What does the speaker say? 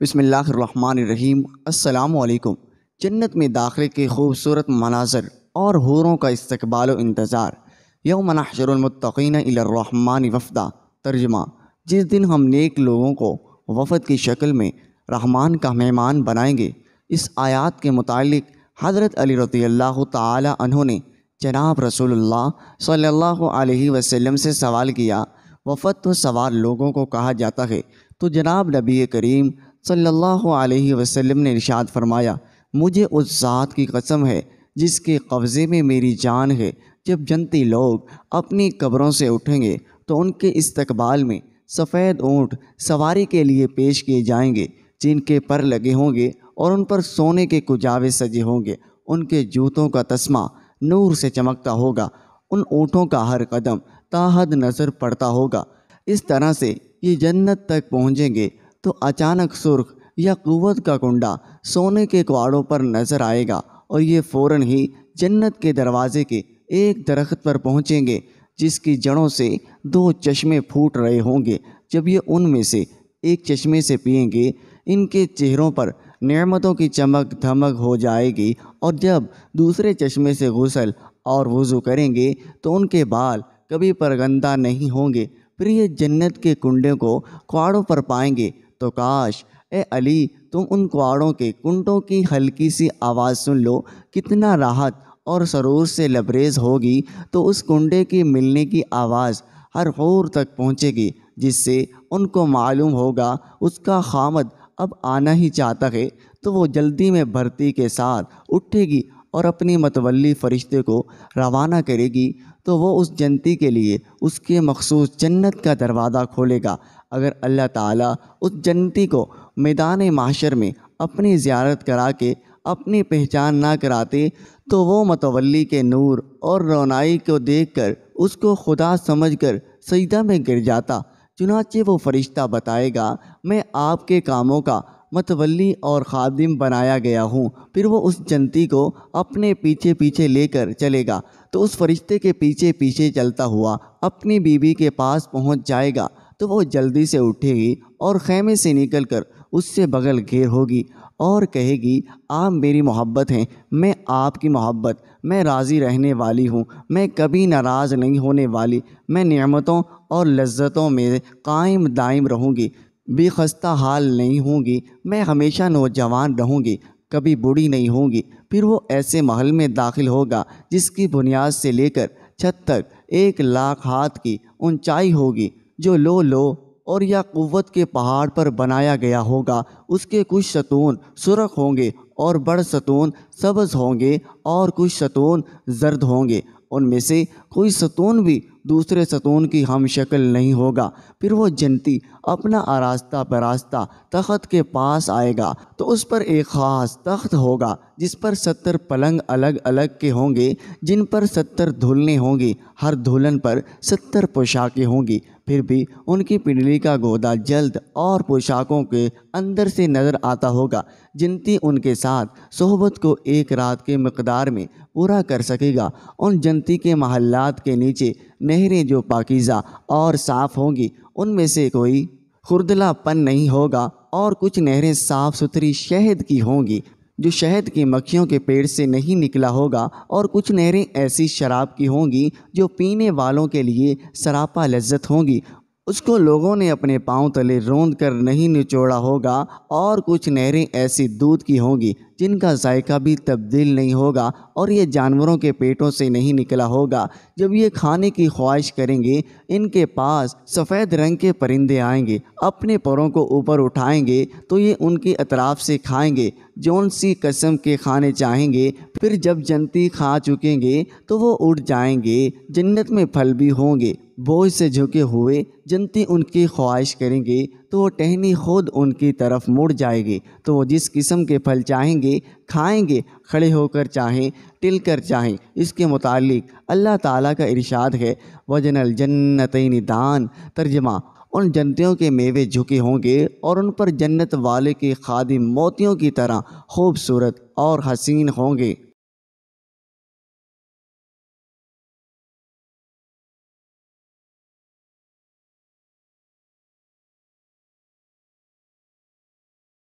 بسم اللہ الرحمن الرحیم۔ السلام علیکم۔ جنت میں داخلے کے خوبصورت مناظر اور حوروں کا استقبال و انتظار۔ یوم نحشر المتقین الی الرحمن وفدا۔ ترجمہ: جس دن ہم نیک لوگوں کو وفد کی شکل میں رحمان کا مہمان بنائیں گے۔ اس آیات کے متعلق حضرت علی رضی اللہ تعالی عنہ نے جناب رسول اللہ صلی اللہ علیہ وسلم سے سوال کیا، وفد تو سوار لوگوں کو کہا جاتا ہے، تو جناب نبی کریم صلی اللہ علیہ وسلم نے ارشاد فرمایا، مجھے اس ذات کی قسم ہے جس کے قبضے میں میری جان ہے، جب جنتی لوگ اپنی قبروں سے اٹھیں گے تو ان کے استقبال میں سفید اونٹ سواری کے لیے پیش کیے جائیں گے، جن کے پر لگے ہوں گے اور ان پر سونے کے کجاوے سجے ہوں گے۔ ان کے جوتوں کا تسمہ نور سے چمکتا ہوگا، ان اونٹوں کا ہر قدم تا حد نظر پڑتا ہوگا۔ اس طرح سے یہ جنت تک پہنچیں گے تو اچانک سرخ یا قوت کا کنڈا سونے کے کواڑوں پر نظر آئے گا، اور یہ فوراً ہی جنت کے دروازے کے ایک درخت پر پہنچیں گے جس کی جڑوں سے 2 چشمے پھوٹ رہے ہوں گے۔ جب یہ ان میں سے ایک چشمے سے پئیں گے، ان کے چہروں پر نعمتوں کی چمک دھمک ہو جائے گی، اور جب دوسرے چشمے سے غسل اور وضو کریں گے تو ان کے بال کبھی پرگندہ نہیں ہوں گے۔ پھر یہ جنت کے کنڈے کو کواڑوں پر پائیں گے تو کاش اے علی تم ان کواڑوں کے کنڈوں کی ہلکی سی آواز سن لو، کتنا راحت اور سرور سے لبریز ہوگی۔ تو اس کنڈے کی ملنے کی آواز ہر حور تک پہنچے گی، جس سے ان کو معلوم ہوگا اس کا خامد اب آنا ہی چاہتا ہے، تو وہ جلدی میں بھرتی کے ساتھ اٹھے گی اور اپنی متولی فرشتے کو روانہ کرے گی، تو وہ اس جنتی کے لیے اس کے مخصوص جنت کا دروازہ کھولے گا۔ اگر اللہ تعالیٰ اس جنتی کو میدان محشر میں اپنی زیارت کرا کے اپنی پہچان نہ کراتے تو وہ متولی کے نور اور رونائی کو دیکھ کر اس کو خدا سمجھ کر سجدہ میں گر جاتا۔ چنانچہ وہ فرشتہ بتائے گا، میں آپ کے کاموں کا متولی اور خادم بنایا گیا ہوں۔ پھر وہ اس جنتی کو اپنے پیچھے پیچھے لے کر چلے گا، تو اس فرشتے کے پیچھے پیچھے چلتا ہوا اپنی بیوی کے پاس پہنچ جائے گا، تو وہ جلدی سے اٹھے گی اور خیمے سے نکل کر اس سے بغل گھیر ہوگی اور کہے گی، آپ میری محبت ہیں، میں آپ کی محبت، میں راضی رہنے والی ہوں، میں کبھی ناراض نہیں ہونے والی، میں نعمتوں اور لذتوں میں قائم دائم رہوں گی، بھی خستہ حال نہیں ہوں گی، میں ہمیشہ نوجوان رہوں گی، کبھی بوڑھی نہیں ہوں گی۔ پھر وہ ایسے محل میں داخل ہوگا جس کی بنیاد سے لے کر چھت تک 1,00,000 ہاتھ کی اونچائی ہوگی، جو لو اور یا قوت کے پہاڑ پر بنایا گیا ہوگا۔ اس کے کچھ ستون سرخ ہوں گے اور بڑ ستون سبز ہوں گے اور کچھ ستون زرد ہوں گے، ان میں سے کوئی ستون بھی دوسرے ستون کی ہم شکل نہیں ہوگا۔ پھر وہ جنتی اپنا آراستہ پراستہ تخت کے پاس آئے گا، تو اس پر ایک خاص تخت ہوگا جس پر 70 پلنگ الگ الگ کے ہوں گے، جن پر 70 دھلنے ہوں گی، ہر دھلن پر 70 پوشاکیں ہوں گی۔ پھر بھی ان کی پنڈلی کا گودا جلد اور پوشاکوں کے اندر سے نظر آتا ہوگا۔ جنتی ان کے ساتھ صحبت کو 1 رات کے مقدار میں پورا کر سکے گا۔ ان جنتی کے محلات کے نیچے نہریں جو پاکیزہ اور صاف ہوں گی، ان میں سے کوئی خردلہ پن نہیں ہوگا، اور کچھ نہریں صاف ستھری شہد کی ہوں گی جو شہد کی مکھیوں کے پیڑ سے نہیں نکلا ہوگا، اور کچھ نہریں ایسی شراب کی ہوں گی جو پینے والوں کے لیے سراپا لذت ہوں گی، اس کو لوگوں نے اپنے پاؤں تلے روند کر نہیں نچوڑا ہوگا، اور کچھ نہریں ایسی دودھ کی ہوں گی جن کا ذائقہ بھی تبدیل نہیں ہوگا، اور یہ جانوروں کے پیٹوں سے نہیں نکلا ہوگا۔ جب یہ کھانے کی خواہش کریں گے، ان کے پاس سفید رنگ کے پرندے آئیں گے، اپنے پروں کو اوپر اٹھائیں گے تو یہ ان کی اطراف سے کھائیں گے جون سی قسم کے کھانے چاہیں گے۔ پھر جب جنتی کھا چکیں گے تو وہ اٹھ جائیں گے۔ جنت میں پھل بھی ہوں گے، بوجھ سے جھکے ہوئے جنتی ان کی خواہش کریں گے تو وہ ٹہنی خود ان کی طرف مڑ جائے گی، تو وہ جس قسم کے پھل چاہیں گے کھائیں گے، کھڑے ہو کر چاہیں، ٹل کر چاہیں۔ اس کے متعلق اللہ تعالیٰ کا ارشاد ہے، وَجَنَ الْجَنَّتَيْنِ دَانٍ۔ ترجمہ: ان جنتیوں کے میوے جھکے ہوں گے اور ان پر جنت والے کے خادم موتیوں کی طرح خوبصورت اور حسین ہوں گے۔